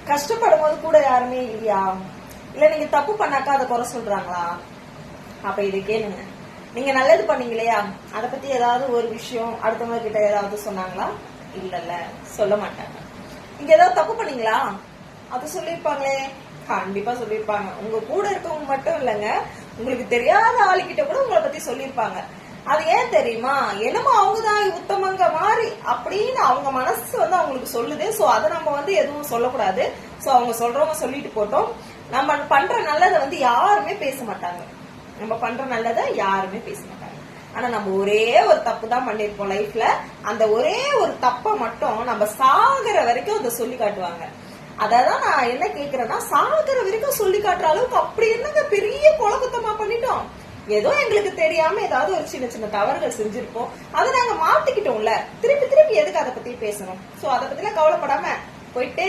கஷ்டப்படும் போது கூட யாருமே இல்லையா? இல்ல நீங்க தப்பு பண்ணாக்கா அதை குறை சொல்றாங்களா? அப்ப இது கேளுங்க. நீங்க நல்லது பண்ணீங்க இல்லையா, அதை பத்தி ஏதாவது ஒரு விஷயம் அடுத்தவங்க கிட்ட ஏதாவது சொன்னாங்களா? இல்லல்ல, சொல்ல மாட்டாங்க. நீங்க ஏதாவது தப்பு பண்ணீங்களா, அது சொல்லிருப்பாங்களே, கண்டிப்பா சொல்லிருப்பாங்க. உங்க கூட இருக்கவங்க மட்டும் இல்லைங்க, உங்களுக்கு தெரியாத ஆளுகிட்ட கூட உங்களை பத்தி சொல்லிருப்பாங்க. அது ஏன் தெரியுமா? என்னமோ அவங்கதான் உத்தமங்க மாதிரி அப்படின்னு அவங்க மனசு அவங்களுக்கு சொல்லுது. சோ அதை நம்ம எதுவும் சொல்லக்கூடாது. சோ அவங்க சொல்றவங்க சொல்லிட்டு போட்டோம். நம்ம பண்ற நல்லதை யாருமே பேச மாட்டாங்க. நம்ம பண்ற நல்லதை யாருமே பேச மாட்டாங்க. ஆனா நம்ம ஒரே ஒரு தப்பு தான் பண்ணிருப்போம் லைஃப்ல. அந்த ஒரே ஒரு தப்ப மட்டும் நம்ம சாகுற வரைக்கும் அதை சொல்லி காட்டுவாங்க. அதான் நான் என்ன கேக்குறேன்னா, சாகுற வரைக்கும் சொல்லி காட்டுற அளவுக்கு அப்படி என்னங்க பெரிய குலகுத்தமா பண்ணிட்டோம்? ஏதோ எங்களுக்கு தெரியாம ஏதாவது ஒரு சின்ன சின்ன தவறுகள் செஞ்சிருப்போம், அதை நாங்க மாத்திக்கிட்டோம்ல. திருப்பி திருப்பி எதுக்கு அதை பத்தி பேசணும்? சோ அதை பத்தி எல்லாம் கவலைப்படாம போயிட்டே